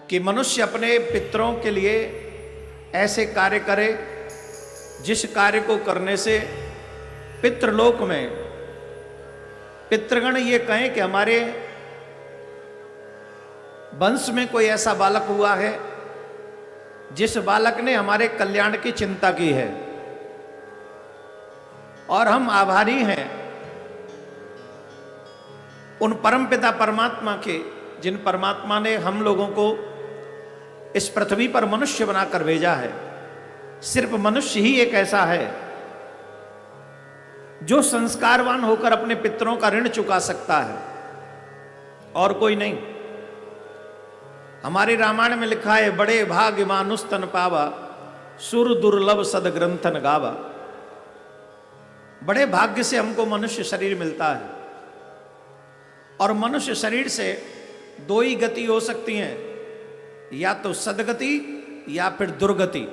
कि मनुष्य अपने पितरों के लिए ऐसे कार्य करे जिस कार्य को करने से पितृलोक में पितृगण ये कहें कि हमारे वंश में कोई ऐसा बालक हुआ है जिस बालक ने हमारे कल्याण की चिंता की है और हम आभारी हैं उन परमपिता परमात्मा के, जिन परमात्मा ने हम लोगों को इस पृथ्वी पर मनुष्य बनाकर भेजा है। सिर्फ मनुष्य ही एक ऐसा है जो संस्कारवान होकर अपने पितरों का ऋण चुका सकता है, और कोई नहीं। हमारे रामायण में लिखा है, बड़े भाग्य मानुस्तन पावा सुर दुर्लभ सदग्रंथन गावा। बड़े भाग्य से हमको मनुष्य शरीर मिलता है, और मनुष्य शरीर से दो ही गति हो सकती हैं, या तो सदगति या फिर दुर्गति।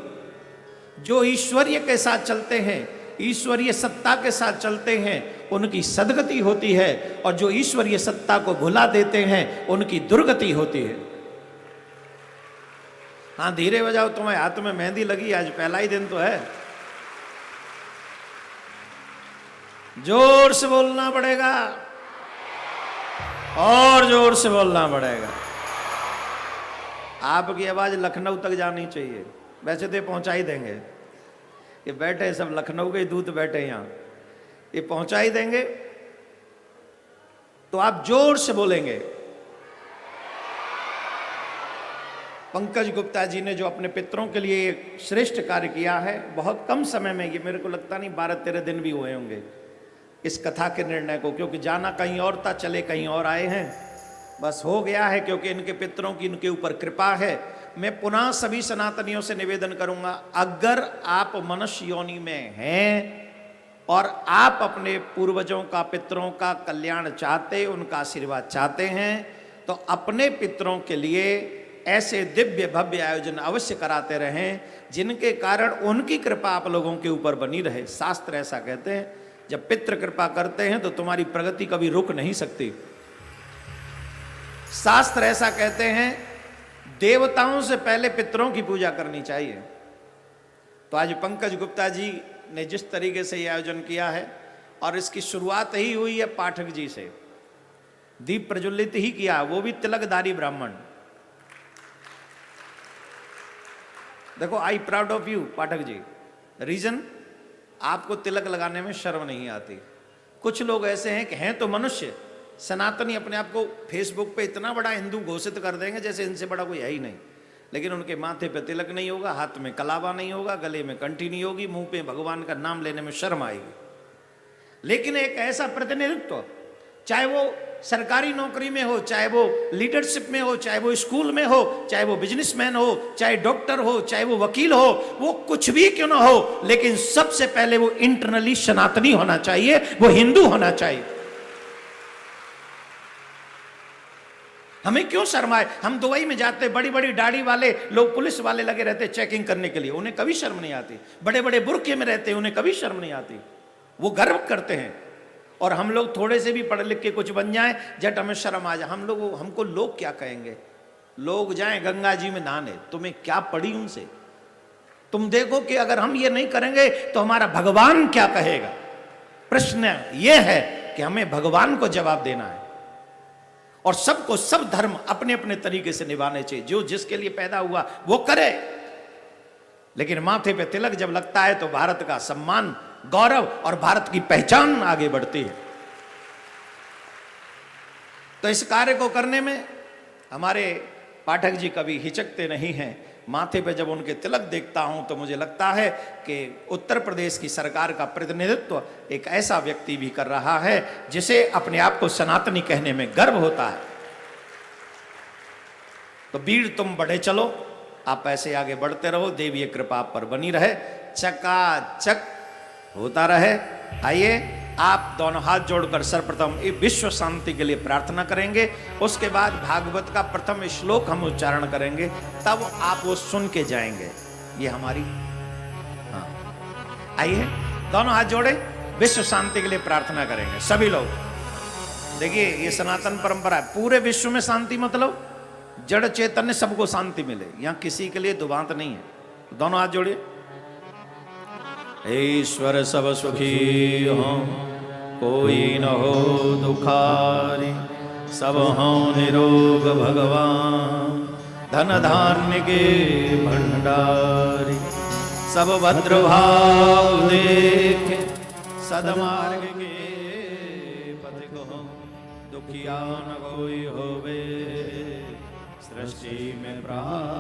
जो ईश्वरीय के साथ चलते हैं, ईश्वरीय सत्ता के साथ चलते हैं, उनकी सदगति होती है, और जो ईश्वरीय सत्ता को भुला देते हैं उनकी दुर्गति होती है। हाँ, धीरे बजाओ, तुम्हारे हाथ में मेहंदी लगी, आज पहला ही दिन तो है। जोर से बोलना पड़ेगा, और जोर से बोलना पड़ेगा। आपकी आवाज लखनऊ तक जानी चाहिए। वैसे तो पहुंचा ही देंगे, ये बैठे सब लखनऊ के दूत बैठे यहाँ, ये पहुंचा ही देंगे। तो आप जोर से बोलेंगे। पंकज गुप्ता जी ने जो अपने पितरों के लिए एक श्रेष्ठ कार्य किया है, बहुत कम समय में, ये मेरे को लगता नहीं 12-13 दिन भी हुए होंगे इस कथा के निर्णय को, क्योंकि जाना कहीं और था, चले कहीं और आए हैं। बस हो गया है, क्योंकि इनके पितरों की इनके ऊपर कृपा है। मैं पुनः सभी सनातनियों से निवेदन करूंगा, अगर आप मनुष्य योनि में हैं और आप अपने पूर्वजों का, पितरों का कल्याण चाहते, उनका आशीर्वाद चाहते हैं, तो अपने पितरों के लिए ऐसे दिव्य भव्य आयोजन अवश्य कराते रहें, जिनके कारण उनकी कृपा आप लोगों के ऊपर बनी रहे। शास्त्र ऐसा कहते हैं, जब पितृ कृपा करते हैं तो तुम्हारी प्रगति कभी रुक नहीं सकती। शास्त्र ऐसा कहते हैं, देवताओं से पहले पितरों की पूजा करनी चाहिए। तो आज पंकज गुप्ता जी ने जिस तरीके से यह आयोजन किया है, और इसकी शुरुआत ही हुई है पाठक जी से, दीप प्रज्वलित ही किया, वो भी तिलकधारी ब्राह्मण। देखो, I proud of you Pathak ji. Reason, आपको तिलक लगाने में शर्म नहीं आती। कुछ लोग ऐसे हैं कि हैं तो मनुष्य, सनातनी अपने आप को फेसबुक पे इतना बड़ा हिंदू घोषित कर देंगे जैसे इनसे बड़ा कोई है ही नहीं, लेकिन उनके माथे पे तिलक नहीं होगा, हाथ में कलावा नहीं होगा, गले में कंठी नहीं होगी, मुंह पे भगवान का नाम लेने में शर्म आएगी। लेकिन एक ऐसा प्रतिनिधित्व, चाहे वो सरकारी नौकरी में हो, चाहे वो लीडरशिप में हो, चाहे वो स्कूल में हो, चाहे वो बिजनेसमैन हो, चाहे डॉक्टर हो, चाहे वो वकील हो, वो कुछ भी क्यों ना हो, लेकिन सबसे पहले वो इंटरनली सनातनी होना चाहिए, वो हिंदू होना चाहिए। हमें क्यों शर्माए? हम दुबई में जाते, बड़ी बड़ी दाढ़ी वाले लोग, पुलिस वाले लगे रहते चेकिंग करने के लिए, उन्हें कभी शर्म नहीं आती। बड़े बड़े बुर्के में रहते, उन्हें कभी शर्म नहीं आती, वो गर्व करते हैं। और हम लोग थोड़े से भी पढ़ लिख के कुछ बन जाएं, जट हमें शर्म आ जाए। हमको लोग क्या कहेंगे? लोग जाएं गंगा जी में नहाने, तुम्हें क्या पड़ी उनसे? तुम देखो कि अगर हम ये नहीं करेंगे तो हमारा भगवान क्या कहेगा? प्रश्न ये है कि हमें भगवान को जवाब देना है, और सबको सब धर्म अपने अपने तरीके से निभाने चाहिए। जो जिसके लिए पैदा हुआ वो करे, लेकिन माथे पे तिलक जब लगता है तो भारत का सम्मान, गौरव और भारत की पहचान आगे बढ़ती है। तो इस कार्य को करने में हमारे पाठक जी कभी हिचकते नहीं हैं। माथे पे जब उनके तिलक देखता हूं तो मुझे लगता है कि उत्तर प्रदेश की सरकार का प्रतिनिधित्व एक ऐसा व्यक्ति भी कर रहा है जिसे अपने आप को सनातनी कहने में गर्व होता है। तो वीर तुम बढ़े चलो, आप ऐसे आगे बढ़ते रहो, देवीय कृपा आप पर बनी रहे, चकाचक होता रहे। आइए, आप दोनों हाथ जोड़कर सर्वप्रथम विश्व शांति के लिए प्रार्थना करेंगे, उसके बाद भागवत का प्रथम श्लोक हम उच्चारण करेंगे, तब आप वो सुन के जाएंगे। ये हमारी, हाँ, आइए दोनों हाथ जोड़े, विश्व शांति के लिए प्रार्थना करेंगे सभी लोग। देखिए, ये सनातन परंपरा है, पूरे विश्व में शांति मतलब जड़ चैतन्य सबको शांति मिले, यहां किसी के लिए दुबांत नहीं है। दोनों हाथ जोड़िए। ईश्वर सब सुखी हो, कोई न हो दुखारी, सब हो निरोग भगवान, धन धान्य के भंडारी, सब भद्र भाव देखे, सदमार्ग के पथिक हो, दुखिया न कोई होवे, सृष्टि में प्राण